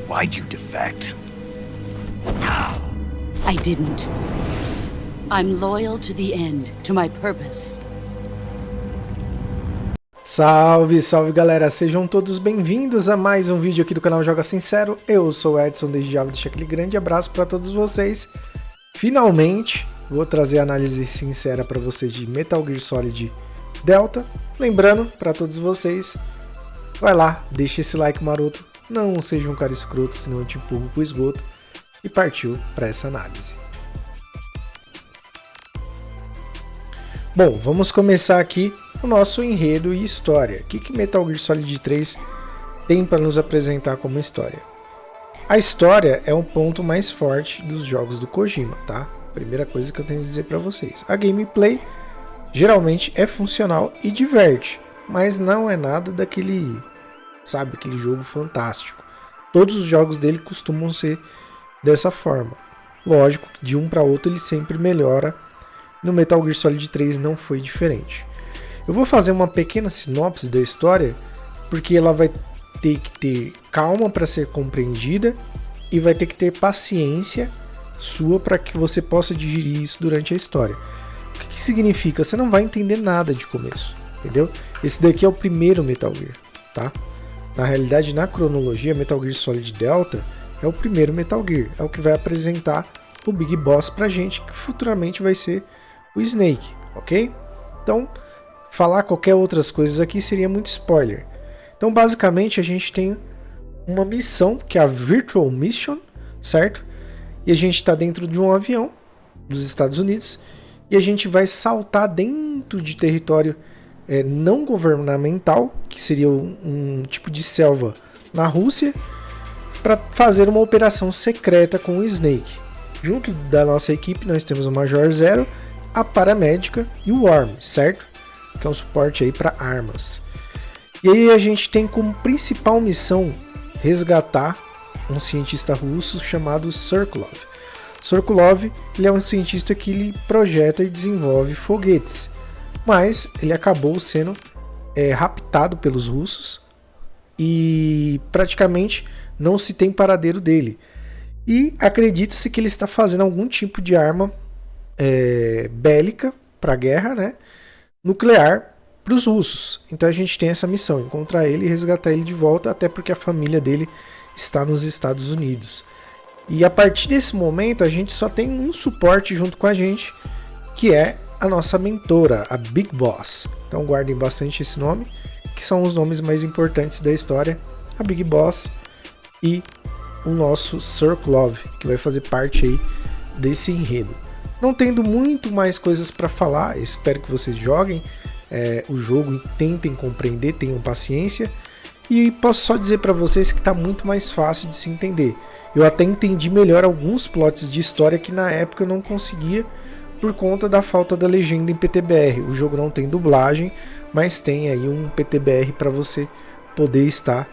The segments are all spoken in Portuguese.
Why'd you defect? I didn't. I'm loyal to the end, to my purpose. Salve, salve galera, sejam todos bem-vindos a mais um vídeo aqui do canal Joga Sincero. Eu sou o Edson, desde já vou deixar aquele grande abraço para todos vocês. Finalmente vou trazer a análise sincera para vocês de Metal Gear Solid Delta. Lembrando para todos vocês, vai lá, deixa esse like maroto, não seja um cara escroto, senão eu te empurro pro esgoto. E partiu para essa análise. Bom, vamos começar aqui o nosso enredo e história. O que Metal Gear Solid 3 tem para nos apresentar como história? A história é um ponto mais forte dos jogos do Kojima, tá? Primeira coisa que eu tenho a dizer para vocês. A gameplay geralmente é funcional e diverte, mas não é nada daquele, sabe, aquele jogo fantástico. Todos os jogos dele costumam ser dessa forma. Lógico que de um para outro ele sempre melhora. No Metal Gear Solid 3 não foi diferente. Eu vou fazer uma pequena sinopse da história, porque ela vai ter que ter calma para ser compreendida e vai ter que ter paciência sua para que você possa digerir isso durante a história. O que significa? Você não vai entender nada de começo, entendeu? Esse daqui é o primeiro Metal Gear, tá? Na realidade, na cronologia, Metal Gear Solid Delta é o primeiro Metal Gear, é o que vai apresentar o Big Boss pra gente, que futuramente vai ser o Snake, ok? Então, falar qualquer outras coisas aqui seria muito spoiler. Então, basicamente, a gente tem uma missão, que é a Virtual Mission, certo? E a gente está dentro de um avião dos Estados Unidos e a gente vai saltar dentro de território não governamental, que seria um tipo de selva na Rússia, para fazer uma operação secreta com o Snake. Junto da nossa equipe nós temos o Major Zero, a Paramédica e o Worm, certo? Que é um suporte aí para armas. E aí a gente tem como principal missão resgatar um cientista russo chamado Sokolov. Sokolov, ele é um cientista que ele projeta e desenvolve foguetes, mas ele acabou sendo raptado pelos russos e praticamente não se tem paradeiro dele. E acredita-se que ele está fazendo algum tipo de arma bélica para a guerra, né? Nuclear para os russos. Então a gente tem essa missão, encontrar ele e resgatar ele de volta, até porque a família dele está nos Estados Unidos. E a partir desse momento a gente só tem um suporte junto com a gente, que é a nossa mentora, a Big Boss. Então guardem bastante esse nome, que são os nomes mais importantes da história, a Big Boss e o nosso Sokolov, que vai fazer parte aí desse enredo. Não tendo muito mais coisas para falar, espero que vocês joguem o jogo e tentem compreender, tenham paciência. E posso só dizer para vocês que está muito mais fácil de se entender. Eu até entendi melhor alguns plots de história que na época eu não conseguia por conta da falta da legenda em PTBR. O jogo não tem dublagem, mas tem aí um PTBR para você poder estar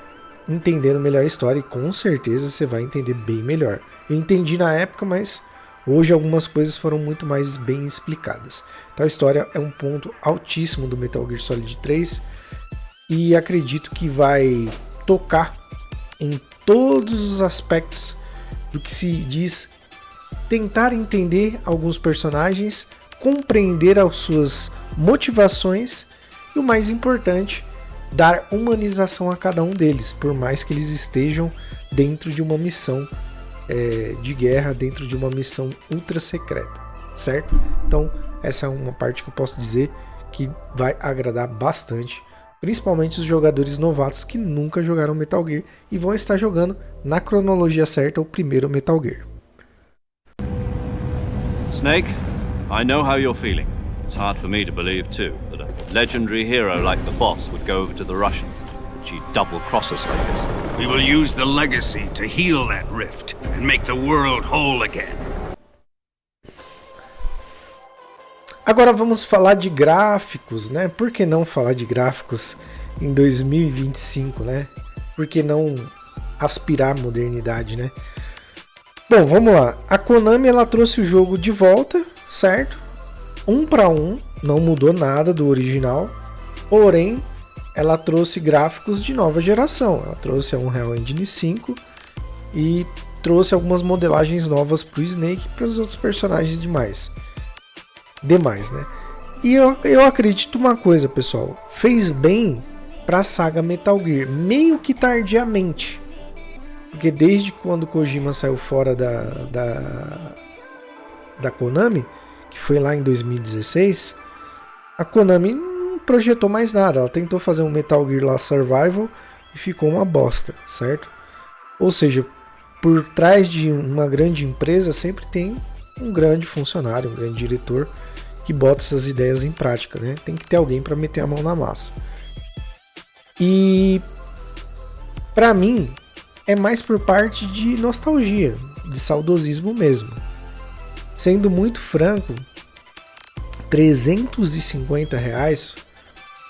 entendendo melhor a história, e com certeza você vai entender bem melhor. Eu entendi na época, mas hoje algumas coisas foram muito mais bem explicadas. Então a história é um ponto altíssimo do Metal Gear Solid 3 e acredito que vai tocar em todos os aspectos do que se diz tentar entender alguns personagens, compreender as suas motivações e, o mais importante, dar humanização a cada um deles, por mais que eles estejam dentro de uma missão de guerra, dentro de uma missão ultra secreta, certo? Então essa é uma parte que eu posso dizer que vai agradar bastante, principalmente os jogadores novatos que nunca jogaram Metal Gear e vão estar jogando na cronologia certa o primeiro Metal Gear. Snake, I know how you're feeling. It's hard for me to believe too that a legendary hero like the boss would go over to the Russians. She'd double-cross us like this. We will use the legacy to heal that rift and make the world whole again. Agora vamos falar de gráficos, né? Por que não falar de gráficos em 2025, né? Por que não aspirar à modernidade, né? Bom, vamos lá. A Konami ela trouxe o jogo de volta, certo? 1 para 1, não mudou nada do original. Porém, ela trouxe gráficos de nova geração. Ela trouxe a Unreal Engine 5 e trouxe algumas modelagens novas pro Snake e para os outros personagens demais, né? E eu acredito uma coisa, pessoal, fez bem pra saga Metal Gear, meio que tardiamente, porque desde quando Kojima saiu fora da Konami, que foi lá em 2016, a Konami não projetou mais nada. Ela tentou fazer um Metal Gear lá Survival e ficou uma bosta, certo? Ou seja, por trás de uma grande empresa sempre tem um grande funcionário, um grande diretor que bota essas ideias em prática, né? Tem que ter alguém para meter a mão na massa. E para mim é mais por parte de nostalgia, de saudosismo mesmo. Sendo muito franco, R$350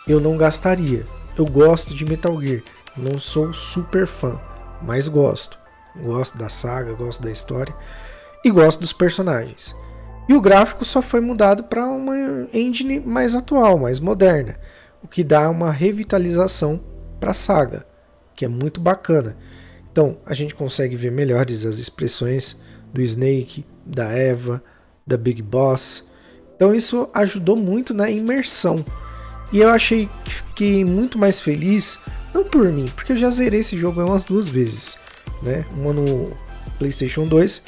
eu não gastaria. Eu gosto de Metal Gear, não sou super fã, mas gosto. Gosto da saga, gosto da história e gosto dos personagens. E o gráfico só foi mudado para uma engine mais atual, mais moderna, o que dá uma revitalização para a saga, que é muito bacana. Então a gente consegue ver melhores as expressões do Snake, da Eva, da Big Boss. Então isso ajudou muito na imersão. E eu achei que fiquei muito mais feliz, não por mim, porque eu já zerei esse jogo umas 2 vezes, né? Uma no PlayStation 2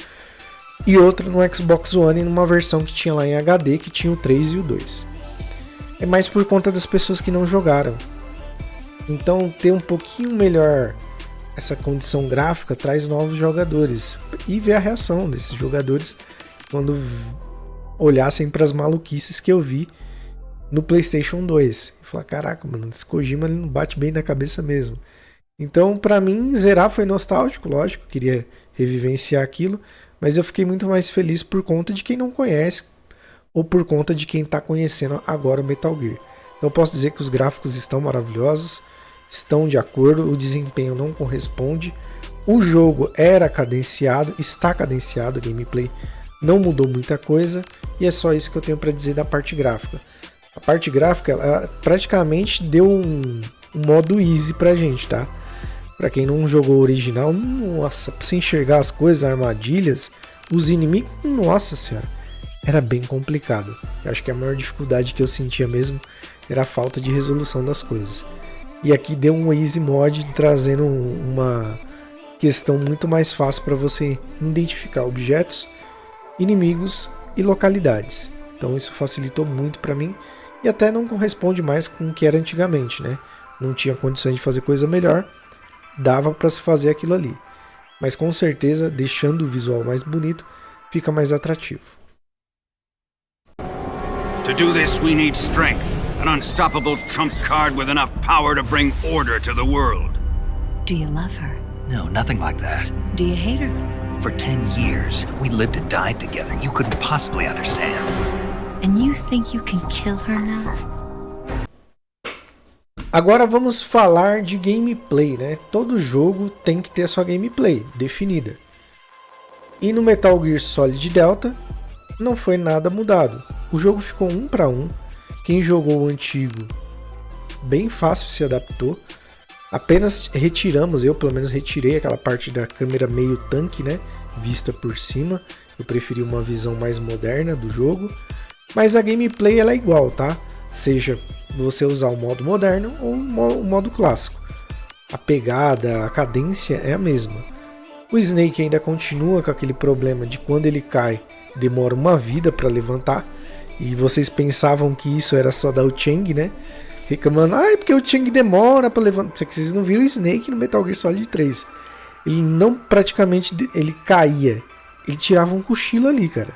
e outra no Xbox One, numa versão que tinha lá em HD, que tinha o 3 e o 2. É mais por conta das pessoas que não jogaram. Então ter um pouquinho melhor essa condição gráfica traz novos jogadores. E ver a reação desses jogadores quando olhassem para as maluquices que eu vi no PlayStation 2. E falar, caraca, mano, esse Kojima ele não bate bem na cabeça mesmo. Então, pra mim, zerar foi nostálgico, lógico, queria revivenciar aquilo, mas eu fiquei muito mais feliz por conta de quem não conhece ou por conta de quem está conhecendo agora o Metal Gear. Então, eu posso dizer que os gráficos estão maravilhosos, estão de acordo, o desempenho não corresponde, o jogo era cadenciado, está cadenciado, o gameplay não mudou muita coisa, e é só isso que eu tenho para dizer da parte gráfica. A parte gráfica, ela praticamente deu um modo easy pra gente, tá? Pra quem não jogou o original, nossa, pra você enxergar as coisas, armadilhas, os inimigos, nossa senhora, era bem complicado. Eu acho que a maior dificuldade que eu sentia mesmo era a falta de resolução das coisas. E aqui deu um easy mod trazendo uma questão muito mais fácil para você identificar objetos, inimigos e localidades. Então isso facilitou muito para mim e até não corresponde mais com o que era antigamente, né? Não tinha condições de fazer coisa melhor, dava para se fazer aquilo ali. Mas com certeza, deixando o visual mais bonito, fica mais atrativo. To do this, we need strength, an unstoppable trump card with enough power to bring order to the world. Do you love her? No, nothing like that. Do you hate her? For 10 years, we lived and died together. You couldn't possibly understand. And you think you can kill her now? Agora vamos falar de gameplay, né? Todo jogo tem que ter a sua gameplay definida. E no Metal Gear Solid Delta não foi nada mudado. O jogo ficou 1 para 1. Quem jogou o antigo, bem fácil se adaptou. Apenas retiramos, eu pelo menos retirei aquela parte da câmera meio tanque, né? Vista por cima. Eu preferi uma visão mais moderna do jogo. Mas a gameplay ela é igual, tá? Seja você usar o modo moderno ou o modo clássico. A pegada, a cadência é a mesma. O Snake ainda continua com aquele problema de quando ele cai, demora uma vida para levantar. E vocês pensavam que isso era só da o Chang, né? Reclamando, porque o Chang demora para levantar. Vocês não viram o Snake no Metal Gear Solid 3. Ele não praticamente, ele caía. Ele tirava um cochilo ali, cara.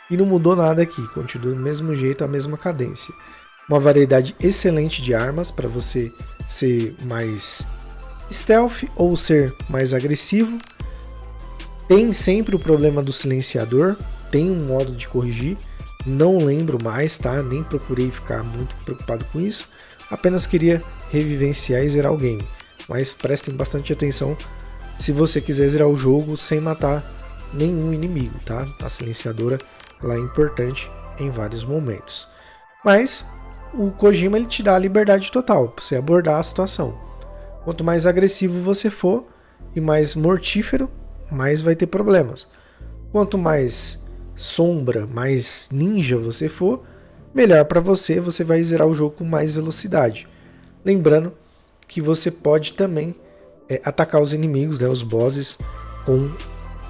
E não mudou nada aqui, continua do mesmo jeito, a mesma cadência. Uma variedade excelente de armas para você ser mais stealth ou ser mais agressivo. Tem sempre o problema do silenciador, tem um modo de corrigir. Não lembro mais, tá? Nem procurei ficar muito preocupado com isso. Apenas queria revivenciar e zerar o game. Mas prestem bastante atenção se você quiser zerar o jogo sem matar nenhum inimigo, tá? A silenciadora ela é importante em vários momentos. Mas o Kojima ele te dá a liberdade total para você abordar a situação. Quanto mais agressivo você for e mais mortífero, mais vai ter problemas. Quanto mais sombra, mais ninja você for, melhor para você, você vai zerar o jogo com mais velocidade. Lembrando que você pode também atacar os inimigos, né, os bosses, com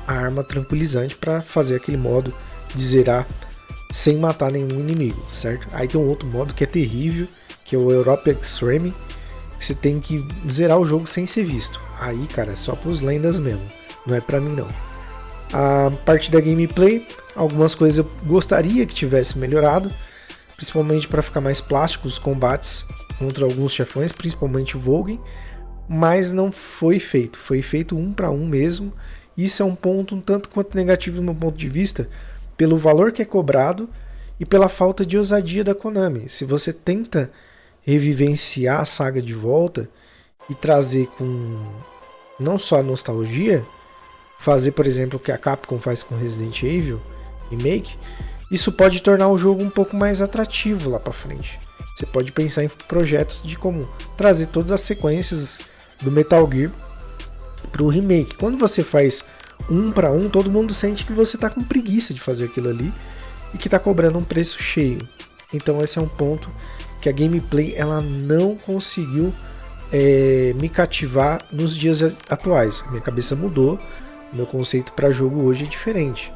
a arma tranquilizante para fazer aquele modo de zerar sem matar nenhum inimigo, certo? Aí tem um outro modo que é terrível, que é o Europe Extreme, que você tem que zerar o jogo sem ser visto. Aí, cara, é só pros lendas mesmo, não é pra mim não. A parte da gameplay, algumas coisas eu gostaria que tivesse melhorado, principalmente para ficar mais plástico os combates contra alguns chefões, principalmente o Volgin, mas não foi feito. Foi feito 1 para 1 mesmo. Isso é um ponto um tanto quanto negativo do meu ponto de vista, pelo valor que é cobrado e pela falta de ousadia da Konami. Se você tenta revivenciar a saga de volta e trazer com não só a nostalgia, fazer, por exemplo, o que a Capcom faz com Resident Evil Remake, isso pode tornar o jogo um pouco mais atrativo lá para frente. Você pode pensar em projetos de como trazer todas as sequências do Metal Gear para o remake. Quando você faz 1 para 1, todo mundo sente que você está com preguiça de fazer aquilo ali e que está cobrando um preço cheio. Então esse é um ponto que a gameplay ela não conseguiu me cativar nos dias atuais. Minha cabeça mudou, meu conceito para jogo hoje é diferente.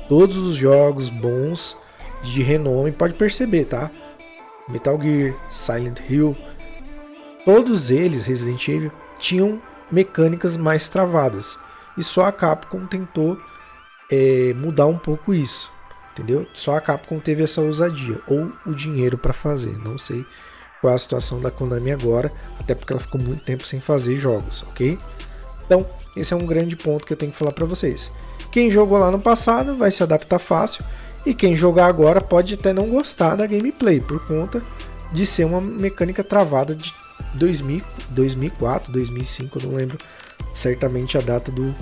Todos os jogos bons de renome, pode perceber, tá? Metal Gear, Silent Hill, todos eles, Resident Evil, tinham mecânicas mais travadas. E só a Capcom tentou mudar um pouco isso, entendeu? Só a Capcom teve essa ousadia, ou o dinheiro para fazer. Não sei qual é a situação da Konami agora, até porque ela ficou muito tempo sem fazer jogos, ok? Então, esse é um grande ponto que eu tenho que falar para vocês. Quem jogou lá no passado vai se adaptar fácil, e quem jogar agora pode até não gostar da gameplay, por conta de ser uma mecânica travada de 2004, 2005, eu não lembro certamente a data do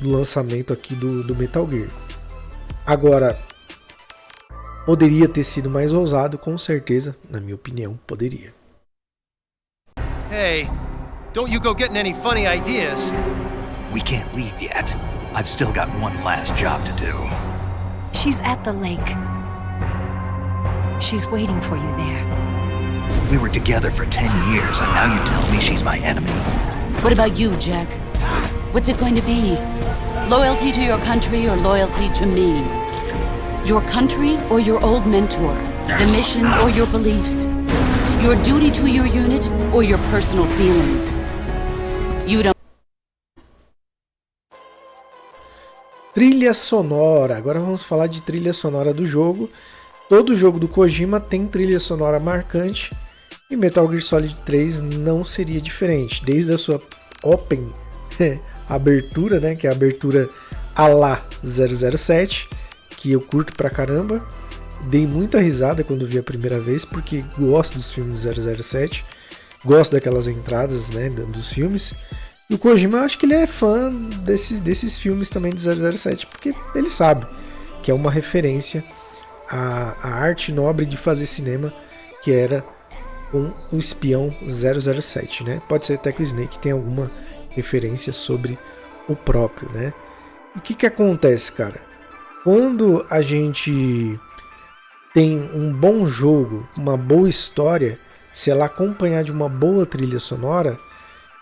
lançamento aqui do Metal Gear. Agora, poderia ter sido mais ousado, com certeza, na minha opinião, poderia. Hey, don't you go getting any funny ideas. We can't leave yet. I've still got one last job to do. She's at the lake. She's waiting for you there. We were together for 10 years, and now you tell me she's my enemy. What about you, Jack? What's it going to be? Loyalty to your country or loyalty to me? Your country or your old mentor? The mission or your beliefs? Your duty to your unit or your personal feelings? You don't. Trilha sonora. Agora vamos falar de trilha sonora do jogo. Todo jogo do Kojima tem trilha sonora marcante e Metal Gear Solid 3 não seria diferente. Desde a sua open abertura, né, que é a abertura à la 007, que eu curto pra caramba. Dei muita risada quando vi a primeira vez, porque gosto dos filmes 007, gosto daquelas entradas, né, dos filmes. E o Kojima, eu acho que ele é fã desses filmes também do 007, porque ele sabe que é uma referência à arte nobre de fazer cinema, que era com o espião 007, né? Pode ser até que o Snake tenha alguma referência sobre o próprio, né? E o que acontece, cara? Quando a gente tem um bom jogo, uma boa história, se ela acompanhar de uma boa trilha sonora,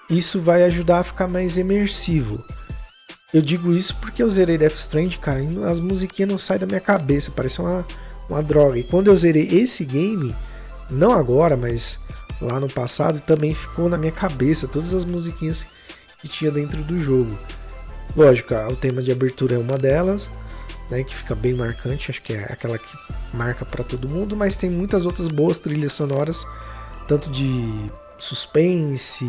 isso vai ajudar a ficar mais imersivo. Eu digo isso porque eu zerei Death Stranding, cara, e as musiquinhas não saem da minha cabeça, parece uma droga. E quando eu zerei esse game, não agora, mas lá no passado, também ficou na minha cabeça todas as musiquinhas que tinha dentro do jogo. Lógico, o tema de abertura é uma delas, né, que fica bem marcante, acho que é aquela que marca para todo mundo, mas tem muitas outras boas trilhas sonoras, tanto de suspense,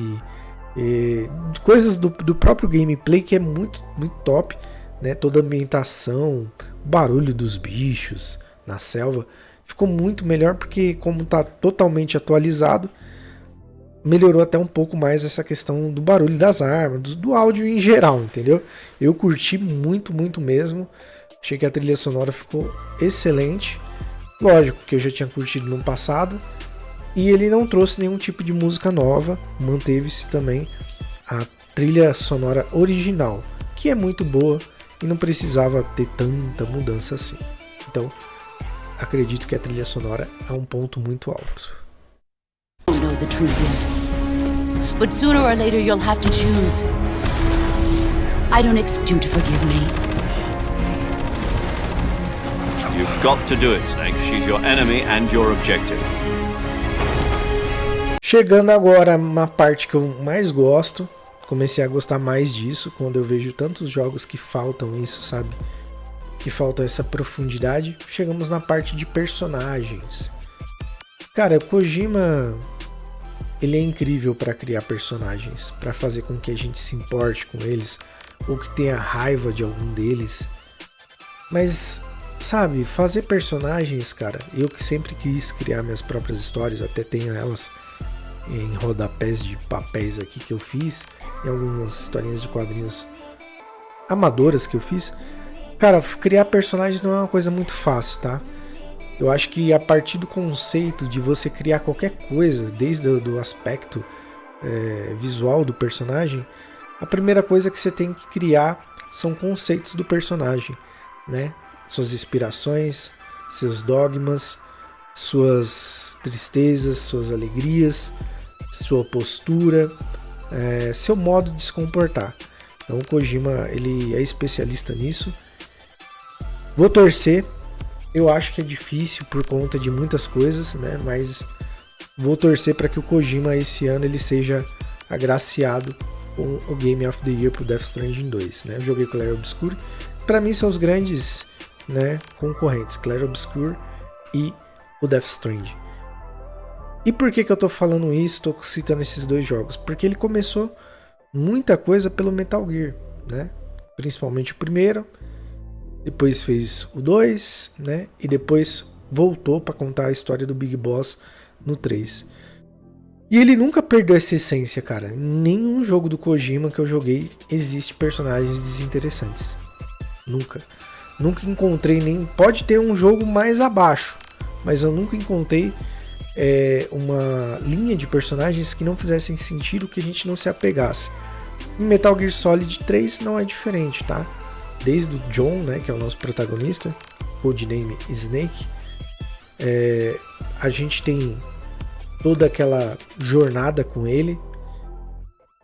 coisas do próprio gameplay que é muito, muito top, né? Toda a ambientação, o barulho dos bichos na selva ficou muito melhor, porque como está totalmente atualizado, melhorou até um pouco mais essa questão do barulho das armas, do áudio em geral, entendeu? Eu curti muito, muito mesmo. Achei que a trilha sonora ficou excelente. Lógico que eu já tinha curtido no passado. E ele não trouxe nenhum tipo de música nova. Manteve-se também a trilha sonora original, que é muito boa e não precisava ter tanta mudança assim. Então, acredito que a trilha sonora é um ponto muito alto. I don't know the truth yet. But sooner or later you'll have to choose. I don't expect you to forgive me. You've got to do it, Snake. She's your enemy and your objective. Chegando agora na parte que eu mais gosto, comecei a gostar mais disso quando eu vejo tantos jogos que faltam isso, sabe? Que faltam essa profundidade. Chegamos na parte de personagens. Cara, o Kojima, ele é incrível para criar personagens, para fazer com que a gente se importe com eles, ou que tenha raiva de algum deles. Mas, sabe, fazer personagens, cara, eu que sempre quis criar minhas próprias histórias, até tenho elas em rodapés de papéis aqui que eu fiz, em algumas historinhas de quadrinhos amadoras que eu fiz. Cara, criar personagens não é uma coisa muito fácil, tá? Eu acho que a partir do conceito de você criar qualquer coisa, desde o aspecto visual do personagem, a primeira coisa que você tem que criar são conceitos do personagem, né? Suas inspirações, seus dogmas, suas tristezas, suas alegrias, sua postura, seu modo de se comportar. Então o Kojima, ele é especialista nisso. Vou torcer. Eu acho que é difícil por conta de muitas coisas, né? Mas vou torcer para que o Kojima esse ano ele seja agraciado com o Game of the Year pro Death Stranding 2, né? Eu joguei Clair Obscur. Para mim são os grandes, né, concorrentes, Clair Obscur e o Death Stranding. E por que eu tô falando isso? Tô citando esses dois jogos porque ele começou muita coisa pelo Metal Gear, né? Principalmente o primeiro. Depois fez o 2, né? E depois voltou para contar a história do Big Boss no 3. E ele nunca perdeu essa essência, cara. Em nenhum jogo do Kojima que eu joguei existe personagens desinteressantes. Nunca. Nunca encontrei nem... Pode ter um jogo mais abaixo, mas eu nunca encontrei uma linha de personagens que não fizessem sentido, que a gente não se apegasse. Em Metal Gear Solid 3 não é diferente, tá? Desde o John, né, que é o nosso protagonista, codename Snake, a gente tem toda aquela jornada com ele.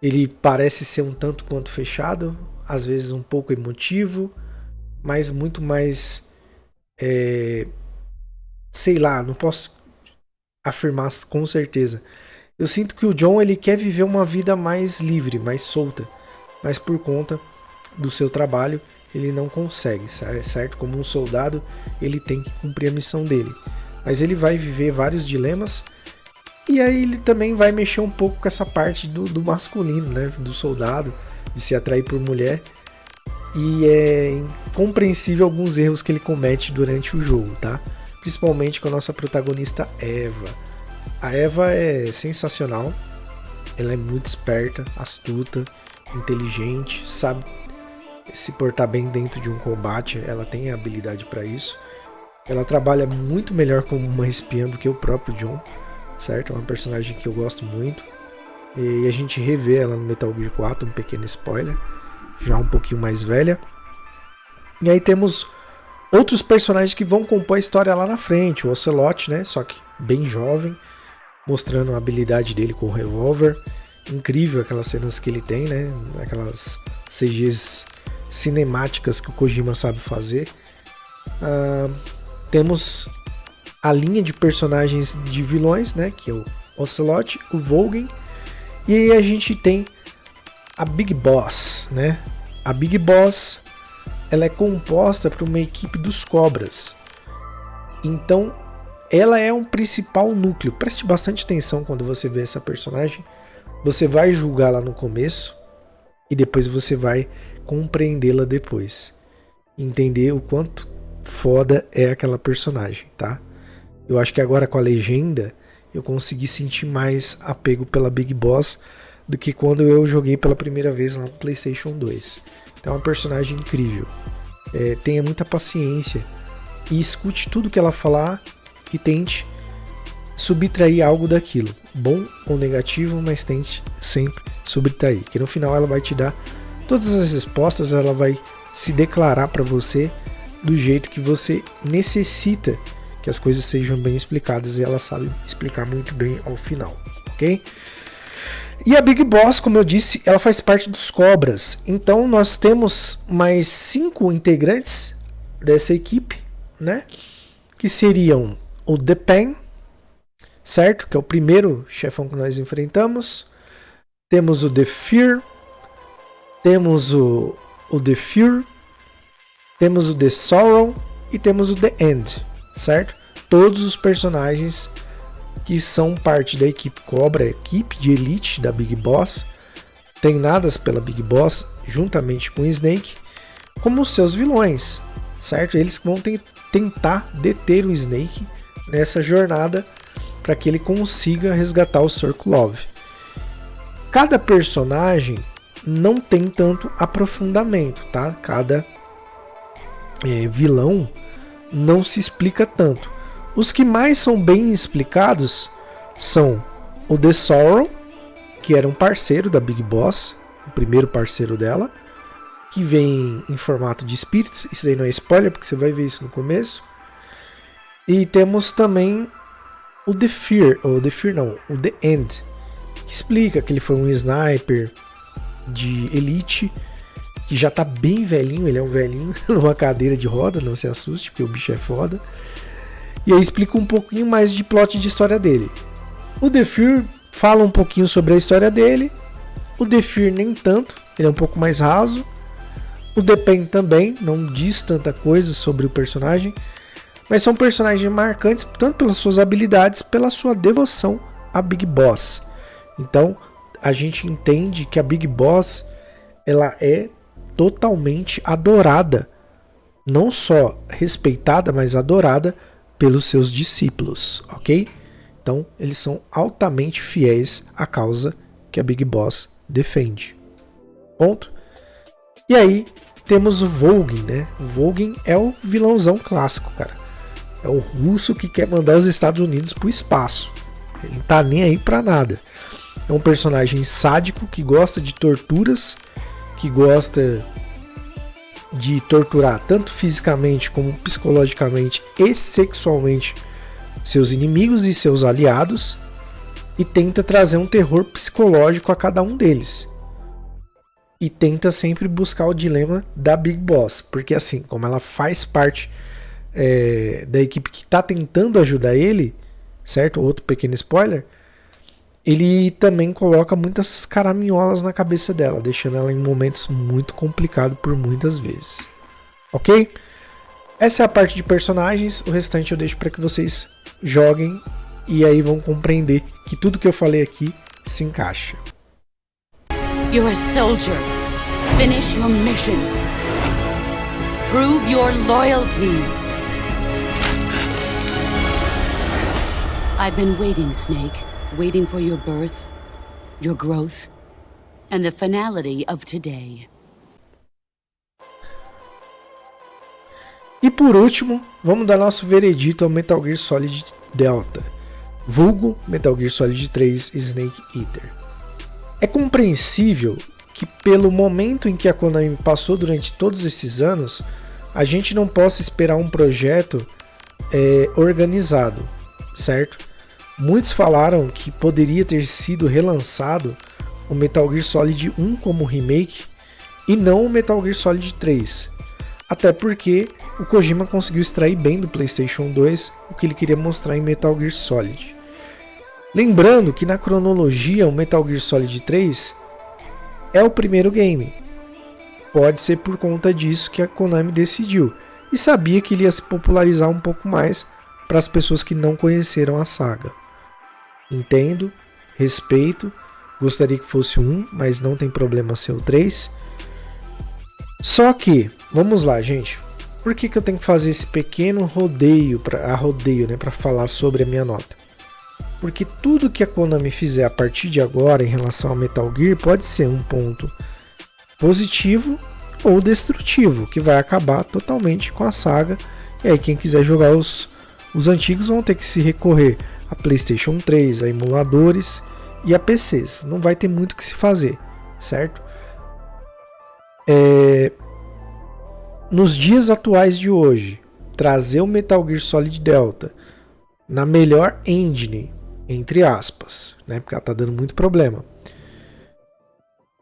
Ele parece ser um tanto quanto fechado, às vezes um pouco emotivo, mas muito mais, sei lá, não posso afirmar com certeza. Eu sinto que o John ele quer viver uma vida mais livre, mais solta, mas por conta do seu trabalho ele não consegue, certo? Como um soldado, ele tem que cumprir a missão dele. Mas ele vai viver vários dilemas. E aí ele também vai mexer um pouco com essa parte do masculino, né? Do soldado, de se atrair por mulher. E é incompreensível alguns erros que ele comete durante o jogo, tá? Principalmente com a nossa protagonista Eva. A Eva é sensacional. Ela é muito esperta, astuta, inteligente, sabe se portar bem dentro de um combate, ela tem a habilidade para isso. Ela trabalha muito melhor como uma espiã do que o próprio John, certo? É uma personagem que eu gosto muito. E a gente revê ela no Metal Gear 4, um pequeno spoiler, já um pouquinho mais velha. E aí temos outros personagens que vão compor a história lá na frente. O Ocelot, né? Só que bem jovem, mostrando a habilidade dele com o revólver. Incrível aquelas cenas que ele tem, né? Aquelas CGs cinemáticas que o Kojima sabe fazer. Temos a linha de personagens de vilões, né, que é o Ocelot, o Volgin, e aí a gente tem a Big Boss, né? A Big Boss, ela é composta por uma equipe dos Cobras. Então, ela é um principal núcleo. Preste bastante atenção quando você vê essa personagem. Você vai julgá-la no começo e depois você vai compreendê-la depois. Entender o quanto foda é aquela personagem, tá? Eu acho que agora com a legenda eu consegui sentir mais apego pela Big Boss do que quando eu joguei pela primeira vez lá no PlayStation 2. Então é uma personagem incrível. Tenha muita paciência e escute tudo que ela falar e tente subtrair algo daquilo, bom ou negativo, mas tente sempre subtrair, que no final ela vai te dar Todas as respostas ela vai se declarar para você do jeito que você necessita que as coisas sejam bem explicadas, e ela sabe explicar muito bem ao final, ok? E a Big Boss, como eu disse, ela faz parte dos Cobras. Então nós temos mais 5 integrantes dessa equipe, né? Que seriam o The Pen, certo? Que é o primeiro chefão que nós enfrentamos. Temos o The Fear. Temos o The Fear. Temos o The Sorrow. E temos o The End, certo? Todos os personagens que são parte da equipe Cobra, equipe de elite da Big Boss, treinadas pela Big Boss, juntamente com o Snake, como seus vilões, certo? Eles vão tentar deter o Snake nessa jornada para que ele consiga resgatar o Sokolov. Cada personagem não tem tanto aprofundamento, tá? Cada vilão não se explica tanto. Os que mais são bem explicados são o The Sorrow, que era um parceiro da Big Boss, o primeiro parceiro dela, que vem em formato de espíritos. Isso daí não é spoiler, porque você vai ver isso no começo. E temos também o The Fear, ou The Fear não, o The End, que explica que ele foi um sniper de elite, que já tá bem velhinho, ele é um velhinho numa cadeira de roda, não se assuste, porque o bicho é foda. E aí explica um pouquinho mais de plot de história dele. O The Fear fala um pouquinho sobre a história dele. O The Fear nem tanto, ele é um pouco mais raso. O The Pen também não diz tanta coisa sobre o personagem, mas são personagens marcantes tanto pelas suas habilidades, pela sua devoção à Big Boss. Então a gente entende que a Big Boss ela é totalmente adorada, não só respeitada, mas adorada pelos seus discípulos, ok? Então eles são altamente fiéis à causa que a Big Boss defende. Ponto. E aí temos o Volgin, né? O Volgin é o vilãozão clássico, cara. É o russo que quer mandar os Estados Unidos pro espaço. Ele não tá nem aí pra nada. É um personagem sádico que gosta de torturas, que gosta de torturar tanto fisicamente como psicologicamente e sexualmente seus inimigos e seus aliados, e tenta trazer um terror psicológico a cada um deles. E tenta sempre buscar o dilema da Big Boss, porque assim, como ela faz parte da equipe que está tentando ajudar ele, certo? Outro pequeno spoiler, ele também coloca muitas caraminholas na cabeça dela, deixando ela em momentos muito complicados por muitas vezes. Ok? Essa é a parte de personagens, o restante eu deixo para que vocês joguem e aí vão compreender que tudo que eu falei aqui se encaixa. You're a soldier. Finish your mission. Prove your loyalty. I've been waiting, Snake. Waiting for your birth, your growth, and the finality of today. E por último, vamos dar nosso veredito ao Metal Gear Solid Delta, vulgo Metal Gear Solid 3 Snake Eater. É compreensível que pelo momento em que a Konami passou durante todos esses anos, a gente não possa esperar um projeto organizado, certo? Muitos falaram que poderia ter sido relançado o Metal Gear Solid 1 como remake e não o Metal Gear Solid 3. Até porque o Kojima conseguiu extrair bem do PlayStation 2 o que ele queria mostrar em Metal Gear Solid. Lembrando que na cronologia o Metal Gear Solid 3 é o primeiro game. Pode ser por conta disso que a Konami decidiu e sabia que ele ia se popularizar um pouco mais para as pessoas que não conheceram a saga. Entendo, respeito, gostaria que fosse um, mas não tem problema ser o 3. Só que, vamos lá, gente. Por que eu tenho que fazer esse pequeno rodeio para falar sobre a minha nota? Porque tudo que a Konami fizer a partir de agora em relação ao Metal Gear pode ser um ponto positivo ou destrutivo, que vai acabar totalmente com a saga. E aí quem quiser jogar os antigos vão ter que se recorrer a PlayStation 3, a emuladores e a PCs. Não vai ter muito o que se fazer, certo? Nos dias atuais de hoje, trazer o Metal Gear Solid Delta na melhor engine, entre aspas, né? Porque ela tá dando muito problema,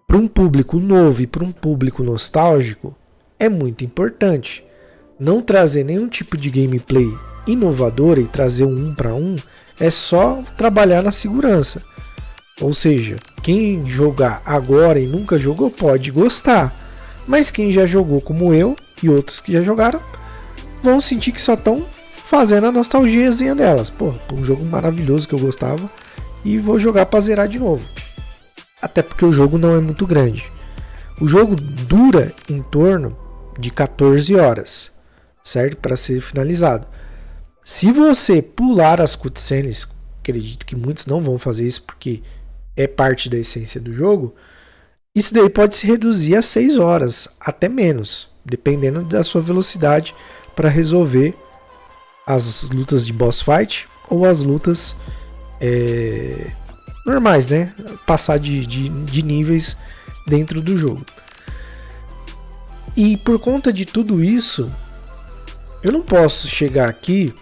para um público novo e para um público nostálgico, é muito importante. Não trazer nenhum tipo de gameplay inovadora e trazer um 1 para 1 é só trabalhar na segurança. Ou seja, quem jogar agora e nunca jogou pode gostar, mas quem já jogou como eu e outros que já jogaram vão sentir que só estão fazendo a nostalgiazinha delas. Pô, um jogo maravilhoso que eu gostava e vou jogar para zerar de novo. Até porque o jogo não é muito grande. O jogo dura em torno de 14 horas, certo? Para ser finalizado. Se você pular as cutscenes, acredito que muitos não vão fazer isso porque é parte da essência do jogo, isso daí pode se reduzir a 6 horas, até menos, dependendo da sua velocidade para resolver as lutas de boss fight ou as lutas normais, né? Passar de níveis dentro do jogo. E por conta de tudo isso, eu não posso chegar aqui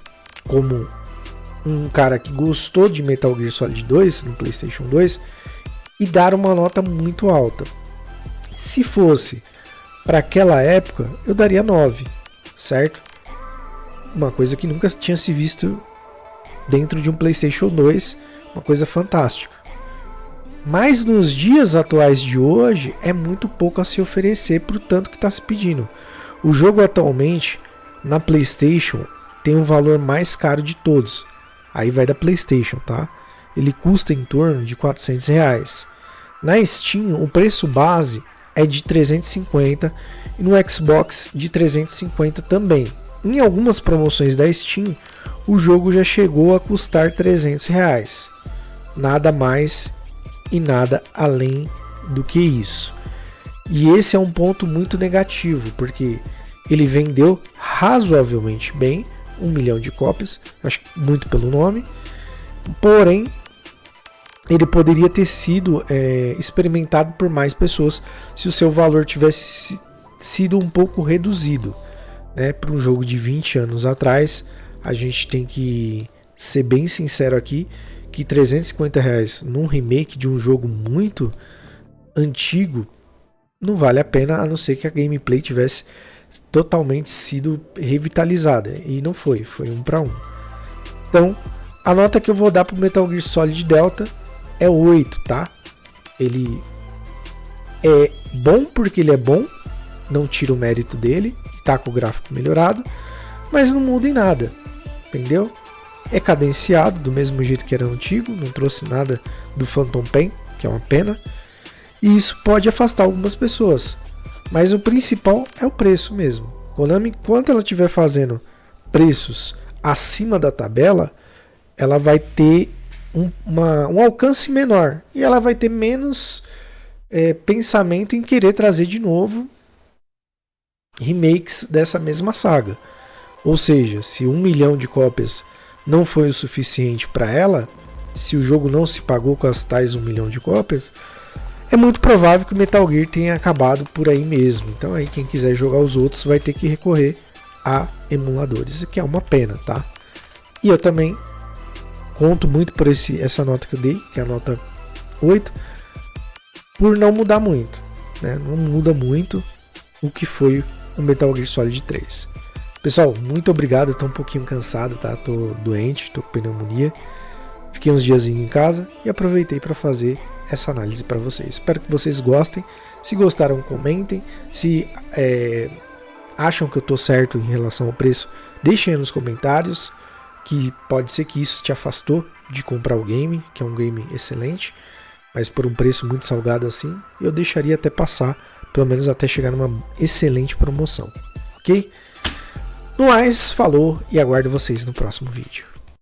como um cara que gostou de Metal Gear Solid 2 no PlayStation 2 e dar uma nota muito alta. Se fosse para aquela época, eu daria 9, certo? Uma coisa que nunca tinha se visto dentro de um PlayStation 2, uma coisa fantástica. Mas nos dias atuais de hoje é muito pouco a se oferecer para o tanto que está se pedindo. O jogo atualmente na PlayStation tem o valor mais caro de todos. Aí vai da PlayStation, tá? Ele custa em torno de R$400. Na Steam o preço base é de 350 e no Xbox de 350 também. Em algumas promoções da Steam o jogo já chegou a custar R$300. Nada mais e nada além do que isso. E esse é um ponto muito negativo, porque ele vendeu razoavelmente bem, 1 milhão de cópias, acho que muito pelo nome, porém ele poderia ter sido experimentado por mais pessoas se o seu valor tivesse sido um pouco reduzido, né? Para um jogo de 20 anos atrás, a gente tem que ser bem sincero aqui, que R$350 num remake de um jogo muito antigo não vale a pena, a não ser que a gameplay tivesse totalmente sido revitalizada, e não foi 1 para 1. Então a nota que eu vou dar para o Metal Gear Solid Delta é 8, tá? Ele é bom porque ele é bom, não tira o mérito dele, tá com o gráfico melhorado, mas não muda em nada, entendeu? É cadenciado do mesmo jeito que era antigo, não trouxe nada do Phantom Pain, que é uma pena, e isso pode afastar algumas pessoas, mas o principal é o preço mesmo. Konami, enquanto ela estiver fazendo preços acima da tabela, ela vai ter um alcance menor e ela vai ter menos pensamento em querer trazer de novo remakes dessa mesma saga. Ou seja, se 1 milhão de cópias não foi o suficiente para ela, se o jogo não se pagou com as tais 1 milhão de cópias, é muito provável que o Metal Gear tenha acabado por aí mesmo. Então aí quem quiser jogar os outros vai ter que recorrer a emuladores, que é uma pena, tá? E eu também conto muito por essa nota que eu dei, que é a nota 8, por não mudar muito, né? Não muda muito o que foi o Metal Gear Solid 3. Pessoal, muito obrigado, eu tô um pouquinho cansado, tá? Tô doente, tô com pneumonia. Fiquei uns diazinhos em casa e aproveitei para fazer essa análise para vocês. Espero que vocês gostem. Se gostaram, comentem. Se acham que eu tô certo em relação ao preço, deixem aí nos comentários, que pode ser que isso te afastou de comprar o game, que é um game excelente, mas por um preço muito salgado assim, eu deixaria até passar, pelo menos até chegar numa excelente promoção, ok? No mais, falou e aguardo vocês no próximo vídeo.